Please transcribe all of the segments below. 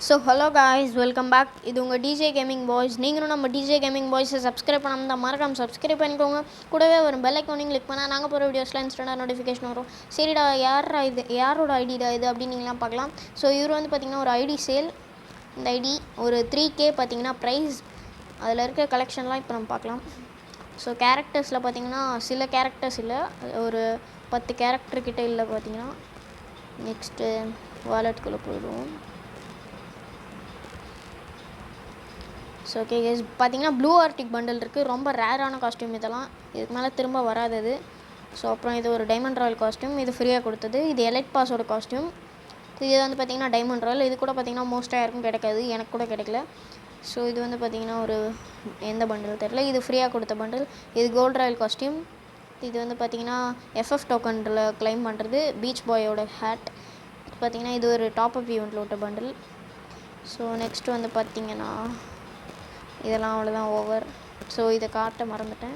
So hello guys, welcome back. இது உங்கள் DJ gaming boys. நீங்களும் நம்ம டிஜே கேமிங் பாய்ஸை சப்ஸ்கிரைப் பண்ணாமல் தான் மறக்காமல் சப்ஸ்கிரைப் பண்ணிக்கோங்க. கூடவே ஒரு பெல் ஐக்கானையும் கிளிக் பண்ணால் நாங்கள் போகிற வீடியோஸ்லாம் இன்ஸ்டன்ட்டாக நோட்டிஃபிகேஷன் வரும். சரிடா, யாரோட ஐடிடா இது அப்படின்னு நீங்களாம் பார்க்கலாம். ஸோ இவர் வந்து பார்த்திங்கன்னா ஒரு ஐடி சேல். இந்த ஐடி ஒரு 3K பார்த்திங்கன்னா ப்ரைஸ். அதில் இருக்க கலெக்ஷன்லாம் இப்போ நம்ம பார்க்கலாம். ஸோ கேரக்டர்ஸில் பார்த்திங்கன்னா சில கேரக்டர்ஸ் இல்லை, ஒரு 10 கேரக்டர்கிட்ட இல்லை பார்த்திங்கன்னா. நெக்ஸ்ட்டு வாலெட்டுக்குள்ளே போயிடுவோம். ஸோ ஓகே கேஸ், பார்த்தீங்கன்னா ப்ளூ ஆர்டிக் பண்டில் இருக்குது. ரொம்ப ரேரான காஸ்ட்யூம் இதெல்லாம், இதுக்கு மேலே திரும்ப வராதது. ஸோ அப்புறம் இது ஒரு டைமண்ட் ராயல் காஸ்ட்யூம், இது ஃப்ரீயாக கொடுத்தது. இது எலைட் பாஸோட காஸ்ட்யூம். இது வந்து பார்த்திங்கன்னா டைமண்ட் ராயல். இது கூட பார்த்திங்கன்னா மோஸ்ட்டாக யாருக்கும் கிடைக்காது, எனக்கு கூட கிடைக்கல. ஸோ இது வந்து பார்த்திங்கன்னா ஒரு எந்த பண்டில் தெரியல, இது ஃப்ரீயாக கொடுத்த பண்டில். இது கோல்ட் ராயல் காஸ்ட்யூம். இது வந்து பார்த்திங்கன்னா எஃப்எஃப் டோக்கனில் கிளைம் பண்ணுறது. பீச் பாயோட ஹேட். பார்த்திங்கன்னா இது ஒரு டாப் அப் ஈவெண்ட்டில் விட்ட பண்டில். ஸோ நெக்ஸ்ட்டு வந்து பார்த்திங்கன்னா இதெல்லாம் அவ்வளோதான், ஓவர். ஸோ இதை காட்ட மறந்துட்டேன்.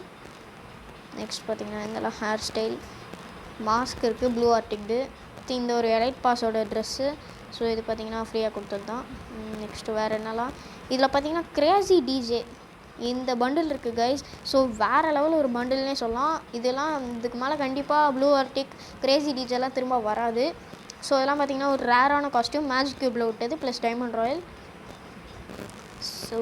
நெக்ஸ்ட் பார்த்திங்கன்னா இதெல்லாம் ஹேர் ஸ்டைல். மாஸ்க் இருக்குது, ப்ளூ ஆர்டிக்டு. இந்த ஒரு எலைட் பாஸோட ட்ரெஸ்ஸு. ஸோ இது பார்த்திங்கன்னா ஃப்ரீயாக கொடுத்தது தான். நெக்ஸ்ட்டு வேறு என்னலாம், இதில் பார்த்திங்கன்னா கிரேசி டிஜே இந்த பண்டில் இருக்குது கைஸ். ஸோ வேறு லெவல் ஒரு பண்டில்னே சொல்லலாம். இதெல்லாம் இதுக்கு மேலே கண்டிப்பாக ப்ளூ ஆர்டிக் கிரேசி டிஜேலாம் திரும்ப வராது. ஸோ இதெல்லாம் பார்த்திங்கன்னா ஒரு ரேரான காஸ்ட்யூம், மேஜிக் க்யூப்பில் விட்டது, ப்ளஸ் டைமண்ட் ராயல். ஸோ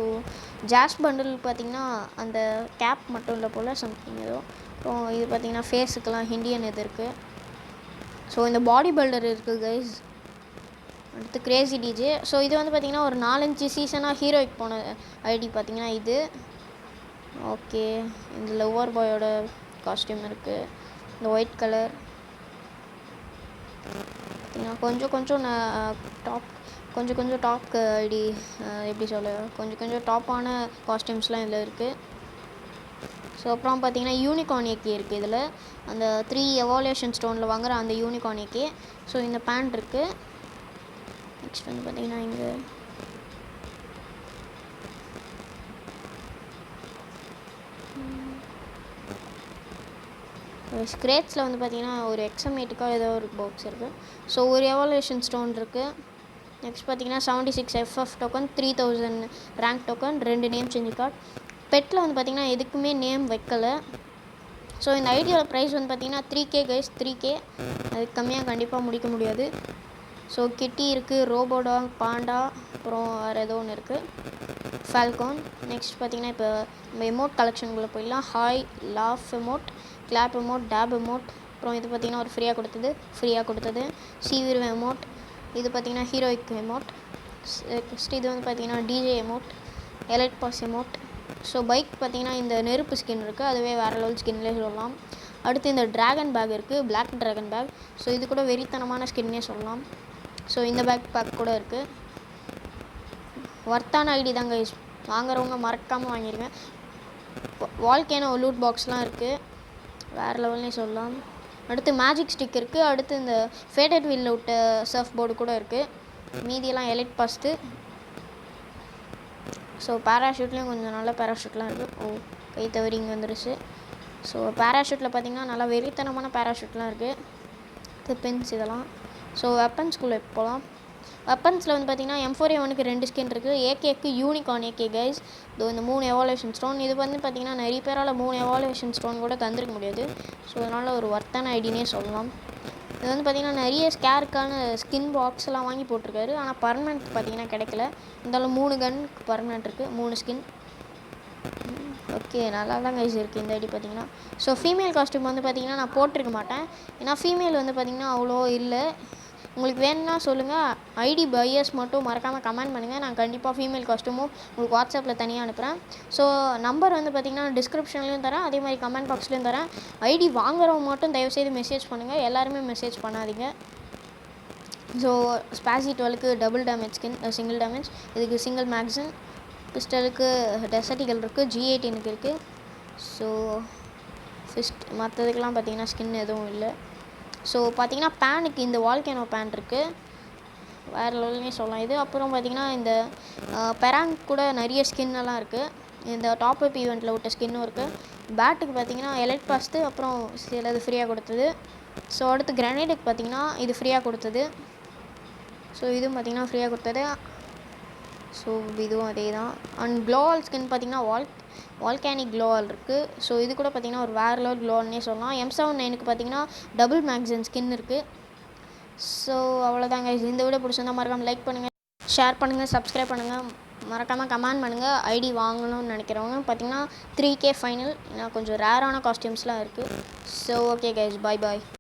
ஜாஸ் பண்டில் பார்த்திங்கன்னா அந்த கேப் மட்டும் இல்லை போல், சம்திங் ஏதோ. அப்புறம் இது பார்த்திங்கன்னா ஃபேஸுக்கெல்லாம் இண்டியன் இது இருக்குது. ஸோ இந்த பாடி பில்டர் இருக்குது கைஸ். அடுத்து கிரேசி டிஜே. ஸோ இது வந்து பார்த்திங்கன்னா ஒரு 4-5 சீசனாக ஹீரோய்க்கு போன ஐடி பார்த்திங்கன்னா இது. ஓகே, இந்த லவ்வர் பாயோட காஸ்ட்யூம் இருக்குது, இந்த ஒயிட் கலர். பார்த்திங்கன்னா கொஞ்சம் டாப் ஐடி, எப்படி சொல்ல, கொஞ்சம் டாப்பான காஸ்டியூம்ஸ்லாம் இதில் இருக்குது. ஸோ அப்புறம் பார்த்திங்கன்னா யூனிகார்ன் ஏகே இருக்குது இதில். அந்த 3 எவால்யூஷன் ஸ்டோனில் வாங்குகிற அந்த யூனிகார்ன் ஏகே. ஸோ இந்த பேண்ட் இருக்குது. நெக்ஸ்ட் வந்து பார்த்திங்கன்னா இங்கே ஸ்க்ரேட்ஸில் வந்து பார்த்திங்கன்னா ஒரு எக்ஸமேட்டுக்காக ஏதோ ஒரு பாக்ஸ் இருக்குது. ஸோ ஒரு எவால்யூஷன் ஸ்டோன் இருக்குது. நெக்ஸ்ட் பார்த்திங்கன்னா 76 FF token, 3000 rank token, 2 name change card. பெட்டில் வந்து பார்த்திங்கன்னா எதுக்குமே நேம் வைக்கலை. ஸோ இந்த ஐடியோட ப்ரைஸ் வந்து பார்த்திங்கன்னா 3K கைஸ், 3K. அதுக்கு கம்மியாக கண்டிப்பாக முடிக்க முடியாது. ஸோ கிட்டி இருக்குது, ரோபோடாக், பாண்டா, அப்புறம் வேறு ஏதோ ஒன்று இருக்குது, ஃபால்கான். நெக்ஸ்ட் பார்த்திங்கன்னா இப்போ நம்ம எமோட் கலெக்ஷனுக்குள்ளே போயிடலாம். Hi, laugh emote, clap emote, tap emote. அப்புறம் இது பார்த்திங்கன்னா ஒரு ஃப்ரீயாக கொடுத்தது சீவிர் எமோட். இது பார்த்திங்கன்னா ஹீரோயிக் எமோட். நெக்ஸ்ட் இது வந்து பார்த்திங்கன்னா DJ emote, elite pass emote. So bike பார்த்திங்கன்னா இந்த நெருப்பு ஸ்கின் இருக்குது, அதுவே வேறு லெவல் ஸ்கின்லேயே சொல்லலாம். அடுத்து இந்த ட்ராகன் பேக் இருக்குது, பிளாக் ட்ராகன் பேக். ஸோ இது கூட வெறித்தனமான ஸ்கின்னே சொல்லலாம். ஸோ இந்த பேக் கூட இருக்குது. ஒர்த்தான ஐடி தாங்க, வாங்குறவங்க மறக்காமல் வாங்கிடுங்க. வால்கேனோ லூட் பாக்ஸ்லாம் இருக்குது, வேறு லெவல்னே சொல்லலாம். அடுத்து மேஜிக் ஸ்டிக் இருக்குது. அடுத்து இந்த ஃபேடட் வீலில் விட்ட சர்ஃப் போர்டு கூட இருக்குது. மீதியெல்லாம் எலைட் பாஸ்ட்டு. ஸோ பேராஷூட்லேயும் கொஞ்சம் நல்ல பேராஷூட்லாம் இருக்குது. கை தவறி இங்கே வந்துருச்சு. ஸோ பேராஷூட்டில் பார்த்திங்கன்னா நல்லா வெறித்தனமான பேராஷூட்லாம் இருக்குது. இது பென்ஸ் இதெல்லாம். ஸோ வெப்பன்ஸ்குள்ளே போகலாம். வெப்பன்ஸில் வந்து பார்த்திங்கன்னா M4A1க்கு 2 ஸ்கின் இருக்குது. ஏகேக்கு யூனிகார்ன் ஏகே கைஸ். இந்த 3 எவால்யூஷன் ஸ்டோன். இது வந்து பார்த்திங்கன்னா நிறைய பேரால் 3 எவால்யூஷன் ஸ்டோன் கூட தந்துருக்க முடியாது. ஸோ அதனால் ஒரு ஒர்த்தான ஐடினே சொல்லலாம். இது வந்து பார்த்திங்கன்னா நிறைய ஸ்கேருக்கான ஸ்கின் பாக்ஸ் எல்லாம் வாங்கி போட்டிருக்காரு. ஆனால் பர்மனெண்ட் பார்த்திங்கன்னா கிடைக்கல. இருந்தாலும் 3 கன்னுக்கு பர்மனெண்ட் இருக்குது, 3 ஸ்கின். ஓகே, நல்லா தான் கைஸ் இருக்குது இந்த ஐடி பார்த்திங்கன்னா. ஸோ ஃபீமேல் காஸ்ட்யூம் வந்து பார்த்திங்கன்னா நான் போட்டிருக்க மாட்டேன், ஏன்னா ஃபீமேல் வந்து பார்த்திங்கன்னா அவ்வளோ இல்லை. உங்களுக்கு வேணும்னா சொல்லுங்கள், ஐடி பையர்ஸ் மட்டும் மறக்காமல் கமெண்ட் பண்ணுங்கள். நான் கண்டிப்பாக ஃபீமேல் காஸ்ட்யூமும் உங்களுக்கு வாட்ஸ்அப்பில் தனியாக அனுப்புகிறேன். ஸோ நம்பர் வந்து பார்த்திங்கன்னா டிஸ்கிரிப்ஷன்லேயும் தரேன், அதே மாதிரி கமெண்ட் பாக்ஸ்லேயும் தரேன். ஐடி வாங்குறவங்க மட்டும் தயவுசெய்து மெசேஜ் பண்ணுங்கள், எல்லாருமே மெசேஜ் பண்ணாதீங்க. ஸோ ஸ்பாசி 12க்கு double damage skin, single damage. இதுக்கு சிங்கிள் மேக்ஸின். பிஸ்டலுக்கு டெசர்டிகல் இருக்குது, G18க்கு இருக்குது. ஸோ மற்றதுக்கெலாம் பார்த்திங்கன்னா ஸ்கின் எதுவும் இல்லை. ஸோ பார்த்திங்கன்னா பேனுக்கு இந்த வால்கேனோ பேன் இருக்குது, வேறு லெவல்னே சொல்லலாம் இது. அப்புறம் பார்த்திங்கன்னா இந்த பெராங்க் கூட நிறைய ஸ்கின்னெல்லாம் இருக்குது. இந்த டாப் அப் ஈவெண்ட்டில் விட்ட ஸ்கின்னும் இருக்குது. பேட்டுக்கு பார்த்திங்கன்னா எலைட் பாஸ்ட்டு, அப்புறம் சிலது ஃப்ரீயாக கொடுத்தது. ஸோ அடுத்து கிரனேடுக்கு பார்த்திங்கன்னா இது ஃப்ரீயாக கொடுத்தது. ஸோ இதுவும் பார்த்திங்கன்னா ஃப்ரீயாக கொடுத்தது. ஸோ இதுவும் அதே தான். அண்ட் க்ளோவால் ஸ்கின் பார்த்திங்கன்னா வால்கானிக் க்ளோவால் இருக்குது. ஸோ இது கூட பார்த்திங்கன்னா ஒரு வேறு லெவல் க்ளோவால்னே சொல்லலாம். M79க்கு பார்த்திங்கன்னா டபுள் மேக்ஸின் ஸ்கின் இருக்குது. ஸோ அவ்வளோதாங்க. இந்த வீடியோ பிடிச்சிருந்தா மறக்காமல் லைக் பண்ணுங்கள், ஷேர் பண்ணுங்கள், சப்ஸ்கிரைப் பண்ணுங்கள், மறக்காமல் கமெண்ட் பண்ணுங்கள். ஐடி வாங்கணும்னு நினைக்கிறவங்க பார்த்திங்கன்னா 3K ஃபைனல். ஏன்னா கொஞ்சம் ரேரான காஸ்டியூம்ஸ்லாம் இருக்குது. ஸோ ஓகே கைஸ், பாய் பாய்.